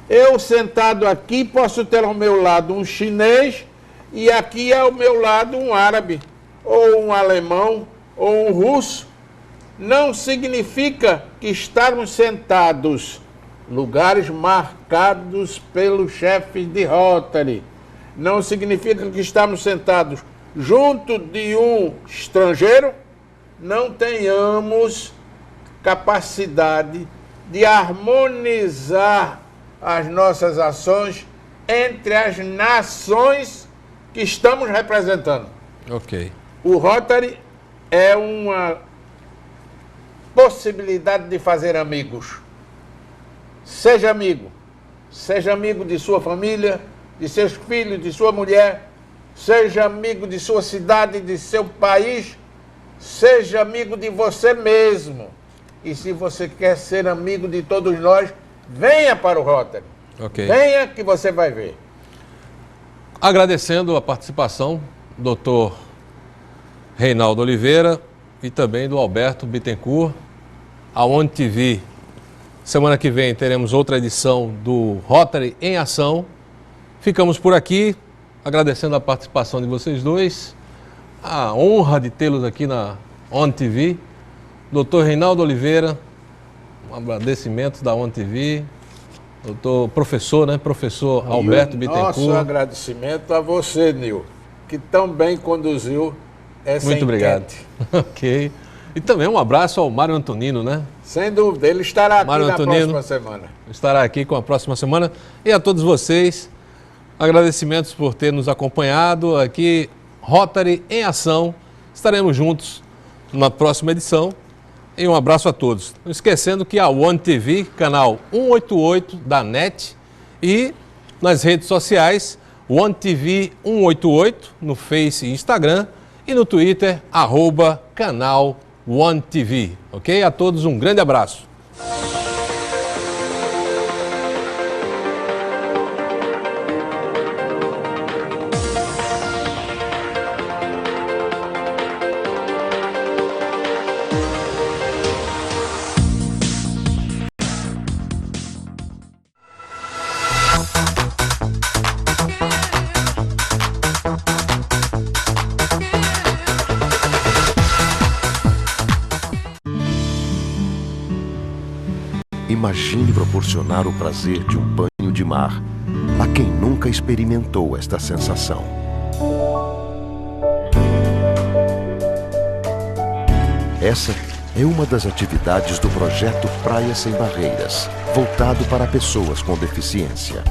Eu, sentado aqui, posso ter ao meu lado um chinês e aqui ao meu lado um árabe, ou um alemão, ou um russo. Não significa que estarmos sentados em lugares marcados pelos chefes de Rotary. Não significa que estamos sentados junto de um estrangeiro, não tenhamos capacidade de harmonizar as nossas ações entre as nações que estamos representando. Ok. O Rotary é uma possibilidade de fazer amigos. Seja amigo de sua família, de seus filhos, de sua mulher, seja amigo de sua cidade, de seu país, seja amigo de você mesmo. E se você quer ser amigo de todos nós, venha para o Rotary. Ok. Venha que você vai ver. Agradecendo a participação do Dr. Reinaldo Oliveira e também do Alberto Bittencourt, a ONE TV. Semana que vem teremos outra edição do Rotary em Ação. Ficamos por aqui, agradecendo a participação de vocês dois, a honra de tê-los aqui na ONE TV. Dr. Reinaldo Oliveira, um agradecimento da ONE TV. Professor Alberto Bittencourt. Nosso agradecimento a você, Nil, que tão bem conduziu essa Muito obrigado. Ok. E também um abraço ao Mário Antonino, né? Sem dúvida, ele estará aqui Mário na Antonino próxima semana. Estará aqui com a próxima semana. E a todos vocês, agradecimentos por ter nos acompanhado aqui, Rotary em Ação. Estaremos juntos na próxima edição. E um abraço a todos. Não esquecendo que a ONE TV, canal 188 da NET, e nas redes sociais, ONE TV 188, no Face e Instagram, e no Twitter, @canal ONE TV. Ok? A todos um grande abraço. Imagine proporcionar o prazer de um banho de mar a quem nunca experimentou esta sensação. Essa é uma das atividades do projeto Praia Sem Barreiras, voltado para pessoas com deficiência.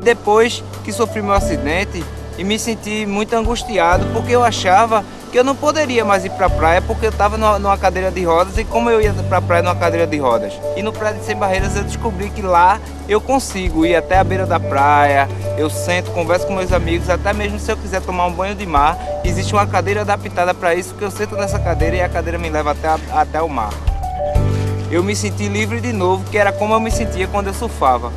Depois que sofri meu acidente e me senti muito angustiado porque eu achava que eu não poderia mais ir para a praia porque eu estava numa cadeira de rodas, e como eu ia para a praia numa cadeira de rodas? E no Praia de Sem Barreiras eu descobri que lá eu consigo ir até a beira da praia, eu sento, converso com meus amigos, até mesmo se eu quiser tomar um banho de mar, existe uma cadeira adaptada para isso, que eu sento nessa cadeira e a cadeira me leva até o mar. Eu me senti livre de novo, que era como eu me sentia quando eu surfava.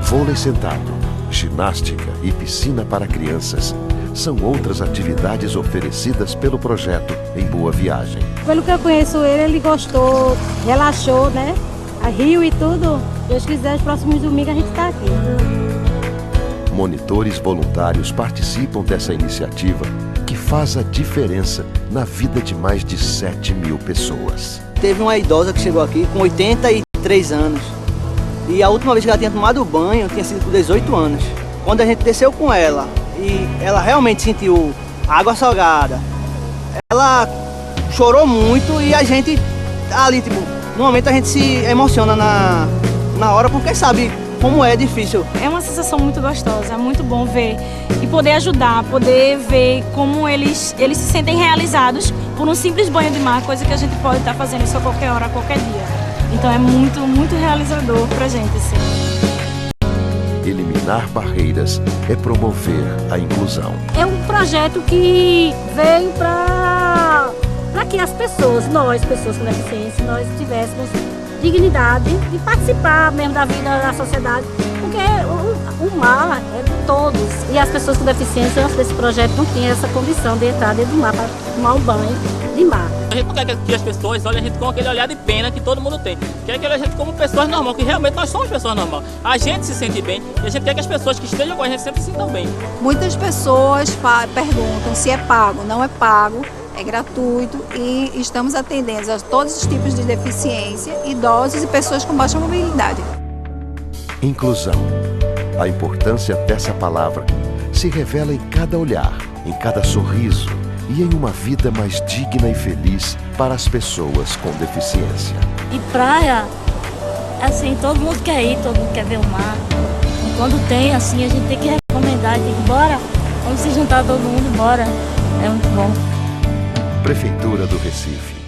Vôlei sentado, ginástica e piscina para crianças são outras atividades oferecidas pelo projeto em Boa Viagem. Pelo que eu conheço ele gostou, relaxou, né? Riu e tudo. Deus quiser, os próximos domingos a gente está aqui. Monitores voluntários participam dessa iniciativa que faz a diferença na vida de mais de 7.000 pessoas. Teve uma idosa que chegou aqui com 83 anos. E a última vez que ela tinha tomado banho tinha sido com 18 anos. Quando a gente desceu com ela e ela realmente sentiu água salgada, ela chorou muito e a gente ali, tipo, no momento a gente se emociona na hora porque sabe como é difícil. É uma sensação muito gostosa, é muito bom ver e poder ajudar, poder ver como eles se sentem realizados por um simples banho de mar, coisa que a gente pode estar fazendo isso a qualquer hora, a qualquer dia. Então é muito, muito realizador pra gente, assim. Eliminar barreiras é promover a inclusão. É um projeto que veio para que as pessoas, nós, pessoas com deficiência, nós tivéssemos dignidade de participar mesmo da vida da sociedade, porque o mar é de todos. E as pessoas com deficiência, antes desse projeto, não tinham essa condição de entrar dentro do mar para tomar um banho de mar. A gente não quer que as pessoas olhem a gente com aquele olhar de pena que todo mundo tem. Quer que a gente como pessoas normais, que realmente nós somos pessoas normais. A gente se sente bem e a gente quer que as pessoas que estejam com a gente sempre se sintam bem. Muitas pessoas perguntam se é pago. Não é pago, é gratuito e estamos atendendo a todos os tipos de deficiência, idosos e pessoas com baixa mobilidade. Inclusão. A importância dessa palavra se revela em cada olhar, em cada sorriso e em uma vida mais digna e feliz para as pessoas com deficiência. E praia, assim, todo mundo quer ir, todo mundo quer ver o mar. E quando tem, assim, a gente tem que recomendar, tem que ir, bora, vamos se juntar todo mundo, bora. É muito bom. Prefeitura do Recife.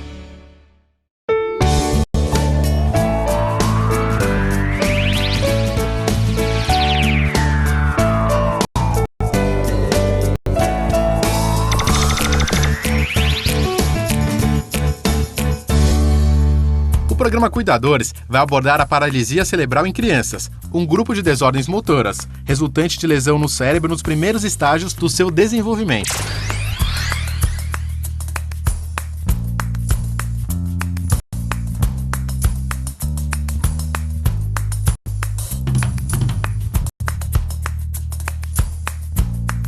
O programa Cuidadores vai abordar a paralisia cerebral em crianças, um grupo de desordens motoras, resultante de lesão no cérebro nos primeiros estágios do seu desenvolvimento.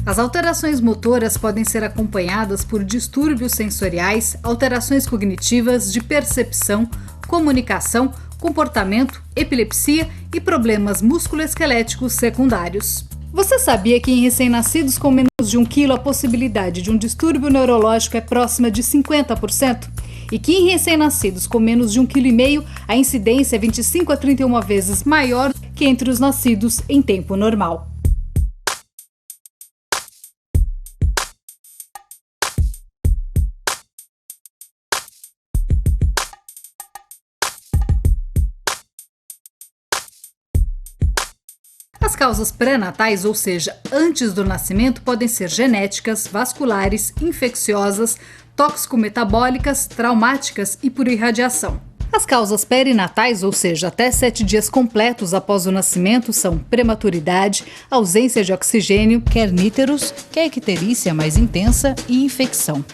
As alterações motoras podem ser acompanhadas por distúrbios sensoriais, alterações cognitivas, de percepção, comunicação, comportamento, epilepsia e problemas musculoesqueléticos secundários. Você sabia que em recém-nascidos com menos de 1 quilo a possibilidade de um distúrbio neurológico é próxima de 50%? E que em recém-nascidos com menos de 1,5 kg a incidência é 25 a 31 vezes maior que entre os nascidos em tempo normal? As causas pré-natais, ou seja, antes do nascimento, podem ser genéticas, vasculares, infecciosas, tóxico-metabólicas, traumáticas e por irradiação. As causas perinatais, ou seja, até 7 dias completos após o nascimento, são prematuridade, ausência de oxigênio, kerníteros, que é a icterícia mais intensa, e infecção.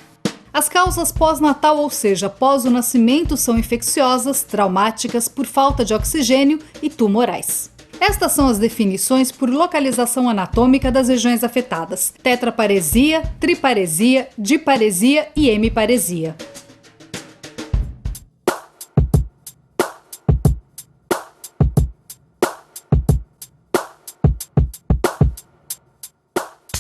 As causas pós-natal, ou seja, após o nascimento, são infecciosas, traumáticas, por falta de oxigênio e tumorais. Estas são as definições por localização anatômica das regiões afetadas: tetraparesia, triparesia, diparesia e hemiparesia.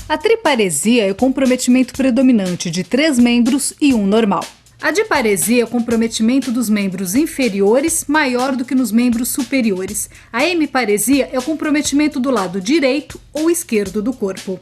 A triparesia é o comprometimento predominante de 3 membros e 1 normal. A diparesia é o comprometimento dos membros inferiores maior do que nos membros superiores. A hemiparesia é o comprometimento do lado direito ou esquerdo do corpo.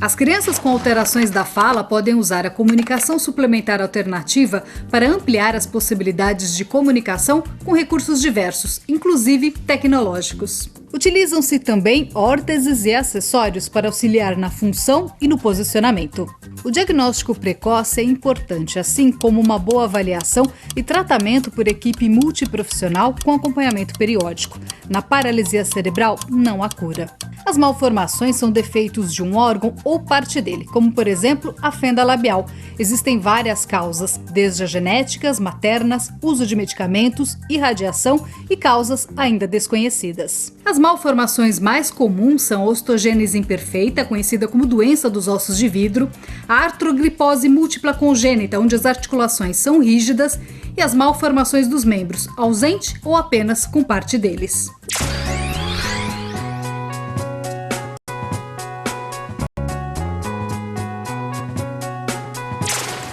As crianças com alterações da fala podem usar a comunicação suplementar alternativa para ampliar as possibilidades de comunicação com recursos diversos, inclusive tecnológicos. Utilizam-se também órteses e acessórios para auxiliar na função e no posicionamento. O diagnóstico precoce é importante, assim como uma boa avaliação e tratamento por equipe multiprofissional com acompanhamento periódico. Na paralisia cerebral, não há cura. As malformações são defeitos de um órgão ou parte dele, como por exemplo a fenda labial. Existem várias causas, desde as genéticas, maternas, uso de medicamentos, irradiação e causas ainda desconhecidas. As malformações mais comuns são a ostogênese imperfeita, conhecida como doença dos ossos de vidro, a artrogripose múltipla congênita, onde as articulações são rígidas, e as malformações dos membros, ausente ou apenas com parte deles.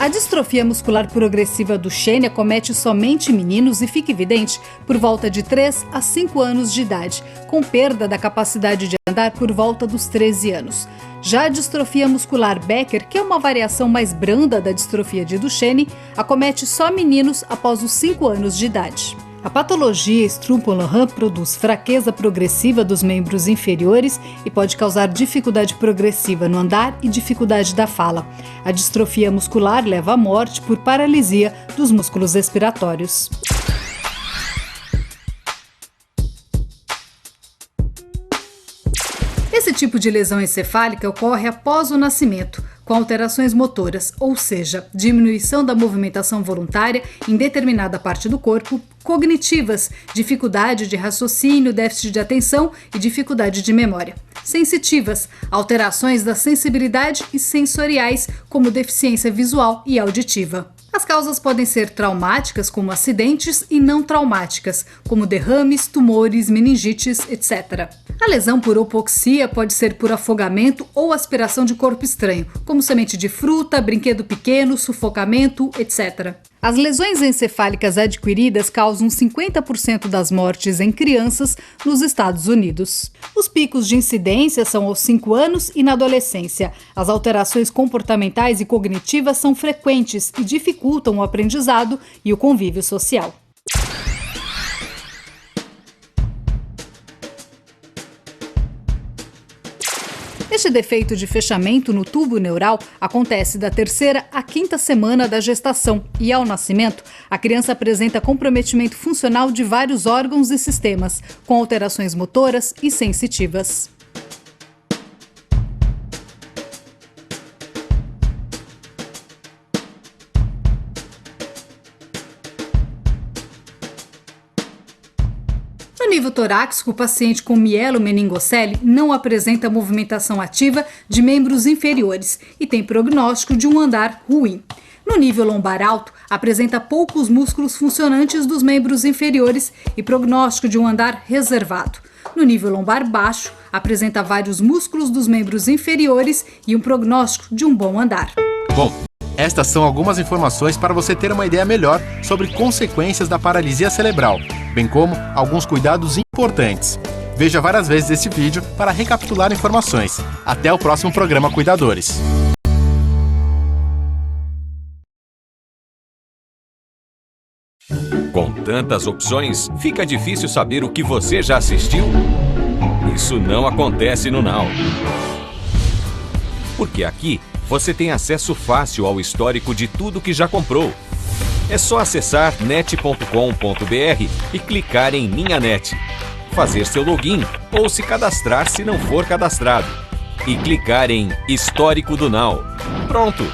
A distrofia muscular progressiva do Duchenne acomete somente meninos e fica evidente por volta de 3 a 5 anos de idade, com perda da capacidade de andar por volta dos 13 anos. Já a distrofia muscular Becker, que é uma variação mais branda da distrofia de Duchenne, acomete só meninos após os 5 anos de idade. A patologia Strumpf-Lorran produz fraqueza progressiva dos membros inferiores e pode causar dificuldade progressiva no andar e dificuldade da fala. A distrofia muscular leva à morte por paralisia dos músculos respiratórios. Esse tipo de lesão encefálica ocorre após o nascimento, com alterações motoras, ou seja, diminuição da movimentação voluntária em determinada parte do corpo, cognitivas, dificuldade de raciocínio, déficit de atenção e dificuldade de memória. Sensitivas, alterações da sensibilidade e sensoriais, como deficiência visual e auditiva. As causas podem ser traumáticas, como acidentes, e não traumáticas, como derrames, tumores, meningites, etc. A lesão por hipoxia pode ser por afogamento ou aspiração de corpo estranho, como semente de fruta, brinquedo pequeno, sufocamento, etc. As lesões encefálicas adquiridas causam 50% das mortes em crianças nos Estados Unidos. Os picos de incidência são aos 5 anos e na adolescência. As alterações comportamentais e cognitivas são frequentes e dificultam o aprendizado e o convívio social. Este defeito de fechamento no tubo neural acontece da 3ª à 5ª semana da gestação e, ao nascimento, a criança apresenta comprometimento funcional de vários órgãos e sistemas, com alterações motoras e sensitivas. No nível torácico, o paciente com mielomeningocele não apresenta movimentação ativa de membros inferiores e tem prognóstico de um andar ruim. No nível lombar alto, apresenta poucos músculos funcionantes dos membros inferiores e prognóstico de um andar reservado. No nível lombar baixo, apresenta vários músculos dos membros inferiores e um prognóstico de um bom andar. Bom, estas são algumas informações para você ter uma ideia melhor sobre consequências da paralisia cerebral, bem como alguns cuidados importantes. Veja várias vezes esse vídeo para recapitular informações. Até o próximo programa Cuidadores. Com tantas opções, fica difícil saber o que você já assistiu? Isso não acontece no Now. Porque aqui você tem acesso fácil ao histórico de tudo que já comprou. É só acessar net.com.br e clicar em Minha Net, fazer seu login ou se cadastrar se não for cadastrado e clicar em Histórico do Now. Pronto!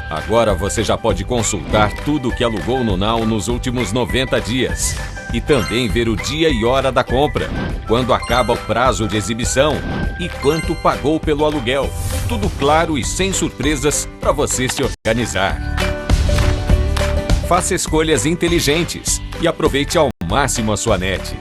Agora você já pode consultar tudo o que alugou no Now nos últimos 90 dias. E também ver o dia e hora da compra, quando acaba o prazo de exibição e quanto pagou pelo aluguel. Tudo claro e sem surpresas para você se organizar. Faça escolhas inteligentes e aproveite ao máximo a sua net.